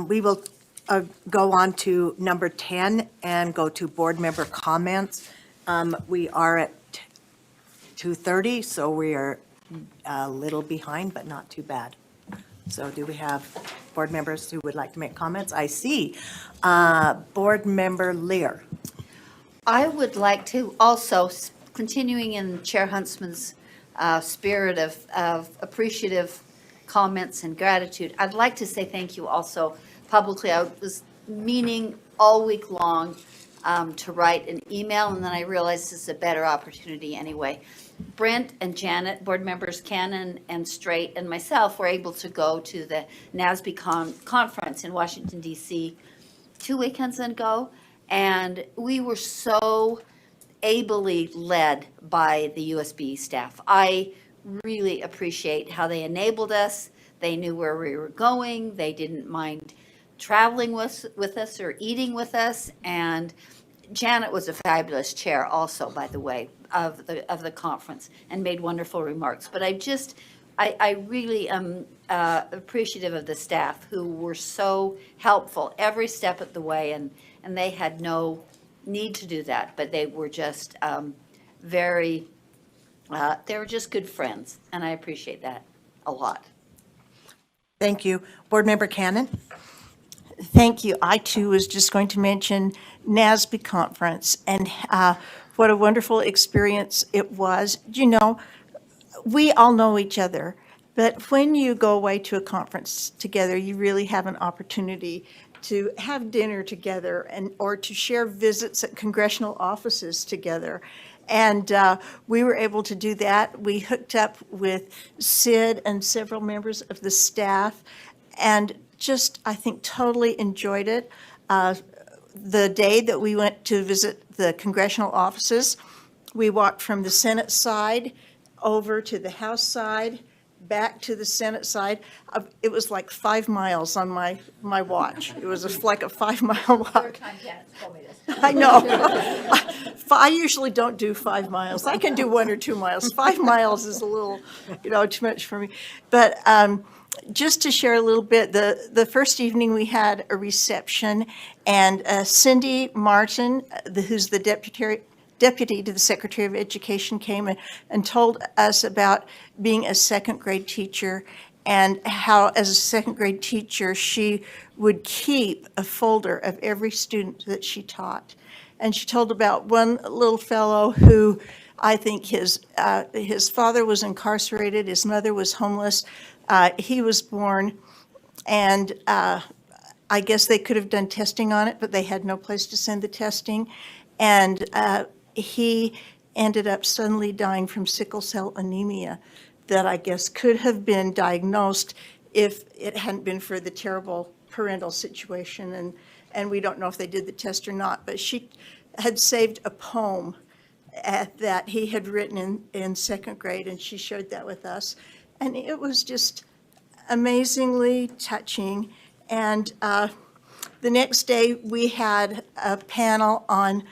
We will go on to number 10 and go to board member comments. We are at 2:30, so we are a little behind, but not too bad. So do we have board members who would like to make comments? I see. Board Member Lear. I would like to also, continuing in Chair Huntsman's spirit of appreciative comments and gratitude, I'd like to say thank you also publicly. I was meaning all week long to write an email, and then I realized this is a better opportunity anyway. Brent and Janet, board members Cannon and Straight, and myself were able to go to the NASB conference in Washington, D.C. 2 weekends ago, and we were so ably led by the USB staff. I really appreciate how they enabled us. They knew where we were going. They didn't mind traveling with us or eating with us. And Janet was a fabulous chair also, by the way, of the conference, and made wonderful remarks. But I really am appreciative of the staff who were so helpful every step of the way, and they had no need to do that, but they were just they were just good friends, and I appreciate that a lot. Thank you. Board Member Cannon. Thank you. I too was just going to mention NASB conference and what a wonderful experience it was. You know, we all know each other, but when you go away to a conference together, you really have an opportunity to have dinner together or to share visits at congressional offices together. And we were able to do that. We hooked up with Sid and several members of the staff and just, I think, totally enjoyed it. The day that we went to visit the congressional offices, we walked from the Senate side over to the House side, back to the Senate side. It was like 5 miles on my watch. It was like a 5-mile walk. I know. I usually don't do 5 miles. I can do 1 or 2 miles. 5 miles is a little, too much for me. But just to share a little bit, the first evening we had a reception, and Cindy Martin, who's the deputy to the Secretary of Education, came and told us about being a second grade teacher and how, as a second grade teacher, she would keep a folder of every student that she taught. And she told about one little fellow who, I think his father was incarcerated, his mother was homeless. He was born, and I guess they could have done testing on it, but they had no place to send the testing. And he ended up suddenly dying from sickle cell anemia that I guess could have been diagnosed if it hadn't been for the terrible parental situation. And we don't know if they did the test or not, but she had saved a poem that he had written in second grade, and she shared that with us. And it was just amazingly touching. And the next day, we had a panel on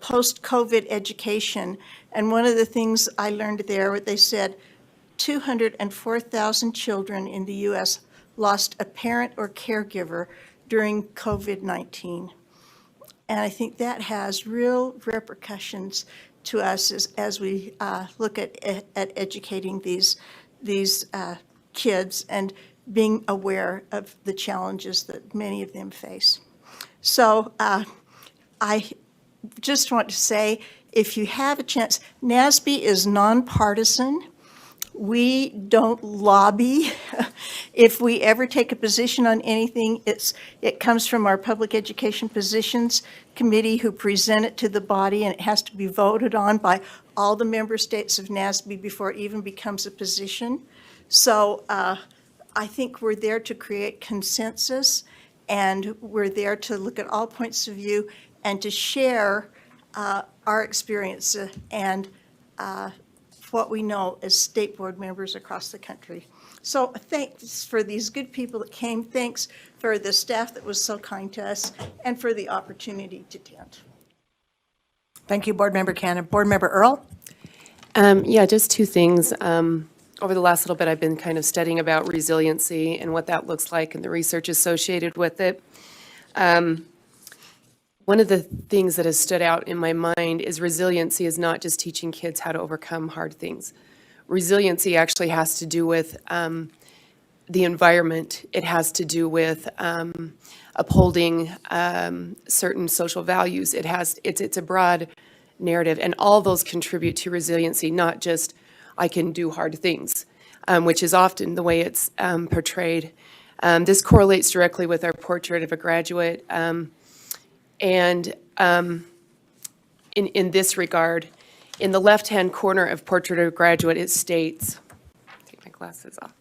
post-COVID education. And one of the things I learned there, they said 204,000 children in the U.S. lost a parent or caregiver during COVID-19. And I think that has real repercussions to us as we look at educating these kids and being aware of the challenges that many of them face. So I just want to say, if you have a chance, NASB is nonpartisan. We don't lobby. If we ever take a position on anything, it comes from our Public Education Positions Committee, who present it to the body, and it has to be voted on by all the member states of NASB before it even becomes a position. So I think we're there to create consensus, and we're there to look at all points of view and to share our experience and what we know as state board members across the country. So thanks for these good people that came. Thanks for the staff that was so kind to us, and for the opportunity to attend. Thank you, Board Member Cannon. Board Member Earl? Yeah, just two things. over the last little bit, I've been kind of studying about resiliency and what that looks like and the research associated with it. One of the things that has stood out in my mind is resiliency is not just teaching kids how to overcome hard things. Resiliency actually has to do with the environment. It has to do with upholding certain social values. It's a broad narrative, and all those contribute to resiliency, not just I can do hard things, which is often the way it's portrayed. This correlates directly with our portrait of a graduate. And in this regard, in the left-hand corner of Portrait of a Graduate, it states, take my glasses off,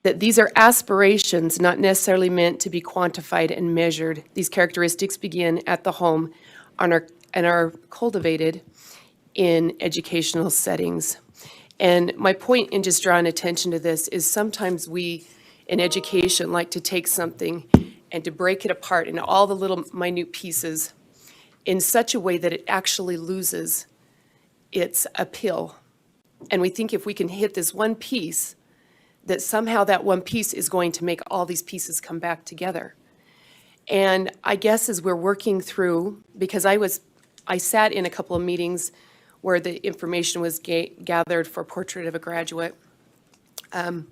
that these are aspirations not necessarily meant to be quantified and measured. These characteristics begin at the home and are cultivated in educational settings. And my point in just drawing attention to this is sometimes we, in education, like to take something and to break it apart into all the little minute pieces in such a way that it actually loses its appeal. And we think if we can hit this one piece, that somehow that one piece is going to make all these pieces come back together. And I guess as we're working through, because I sat in a couple of meetings where the information was gathered for Portrait of a Graduate. And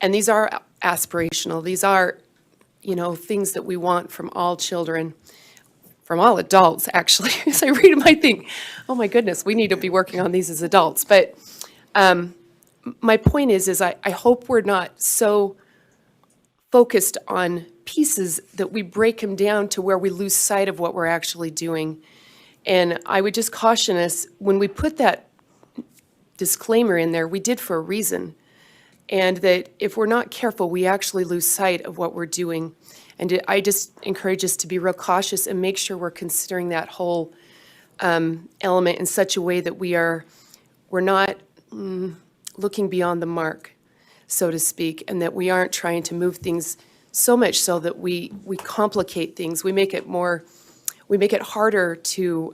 these are aspirational. These are things that we want from all children, from all adults, actually. As I read them, I think, oh my goodness, we need to be working on these as adults. But my point is I hope we're not so focused on pieces that we break them down to where we lose sight of what we're actually doing. And I would just caution us, when we put that disclaimer in there, we did for a reason. And that if we're not careful, we actually lose sight of what we're doing. And I just encourage us to be real cautious and make sure we're considering that whole element in such a way that we're not looking beyond the mark, so to speak, and that we aren't trying to move things so much so that we complicate things. We make it harder to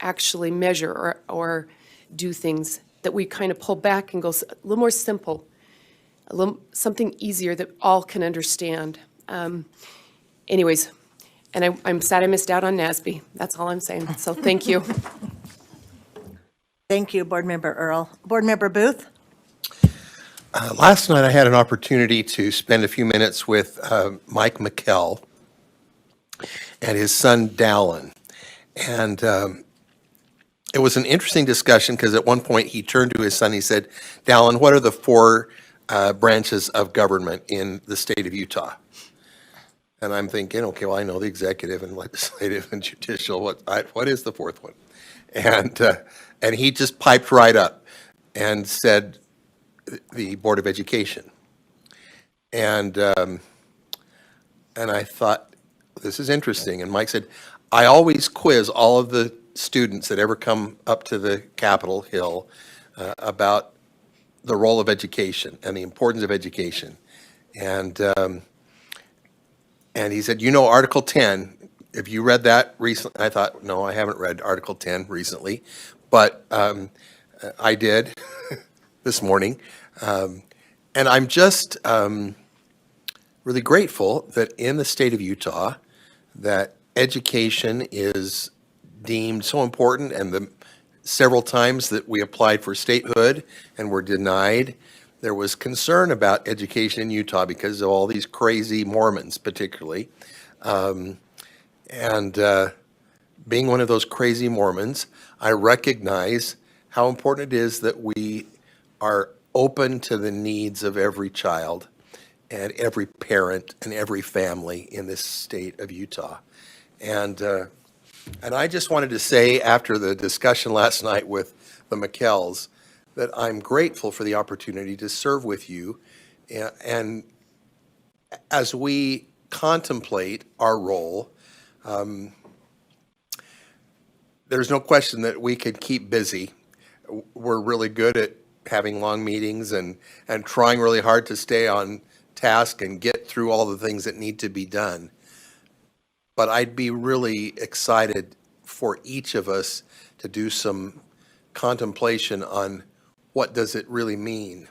actually measure or do things, that we kind of pull back and go a little more simple. Something easier that all can understand. Anyways, and I'm sad I missed out on NASB. That's all I'm saying. So thank you. Thank you, Board Member Earl. Board Member Booth? Last night, I had an opportunity to spend a few minutes with Mike McKell and his son, Dallin. And it was an interesting discussion because at one point he turned to his son, he said, Dallin, what are the four branches of government in the state of Utah? And I'm thinking, okay, well, I know the executive and legislative and judicial. What is the fourth one? And he just piped right up and said the Board of Education. And I thought, this is interesting. And Mike said, I always quiz all of the students that ever come up to the Capitol Hill about the role of education and the importance of education. And he said, Article 10, have you read that recently? I thought, no, I haven't read Article 10 recently, but I did this morning. And I'm just really grateful that in the state of Utah, that education is deemed so important, and the several times that we applied for statehood and were denied, there was concern about education in Utah because of all these crazy Mormons, particularly. Being one of those crazy Mormons, I recognize how important it is that we are open to the needs of every child and every parent and every family in this state of Utah. And I just wanted to say, after the discussion last night with the McKells, that I'm grateful for the opportunity to serve with you. And as we contemplate our role, there's no question that we could keep busy. We're really good at having long meetings and trying really hard to stay on task and get through all the things that need to be done. But I'd be really excited for each of us to do some contemplation on what does it really mean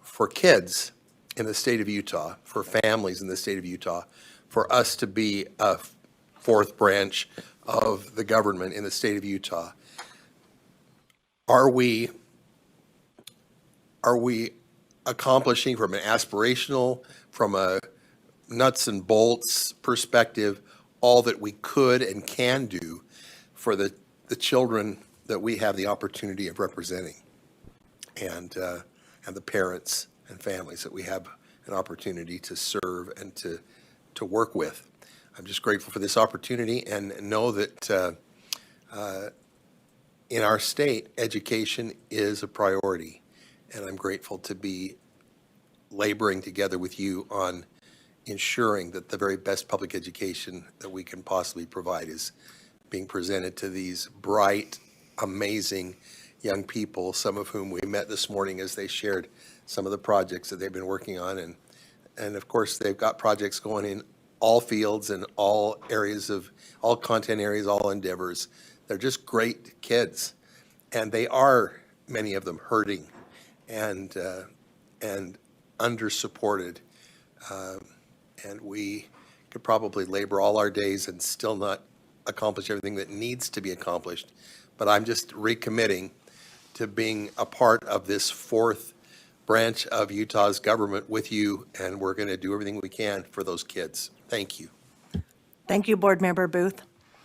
for kids in the state of Utah, for families in the state of Utah, for us to be a fourth branch of the government in the state of Utah? Are we accomplishing from an aspirational, from a nuts and bolts perspective, all that we could and can do for the children that we have the opportunity of representing, and the parents and families that we have an opportunity to serve and to work with? I'm just grateful for this opportunity and know that in our state, education is a priority. And I'm grateful to be laboring together with you on ensuring that the very best public education that we can possibly provide is being presented to these bright, amazing young people, some of whom we met this morning as they shared some of the projects that they've been working on. And of course, they've got projects going in all fields and all areas of, all content areas, all endeavors. They're just great kids. And they are, many of them, hurting and under-supported. And we could probably labor all our days and still not accomplish everything that needs to be accomplished. But I'm just recommitting to being a part of this fourth branch of Utah's government with you, and we're going to do everything we can for those kids. Thank you. Thank you, Board Member Booth.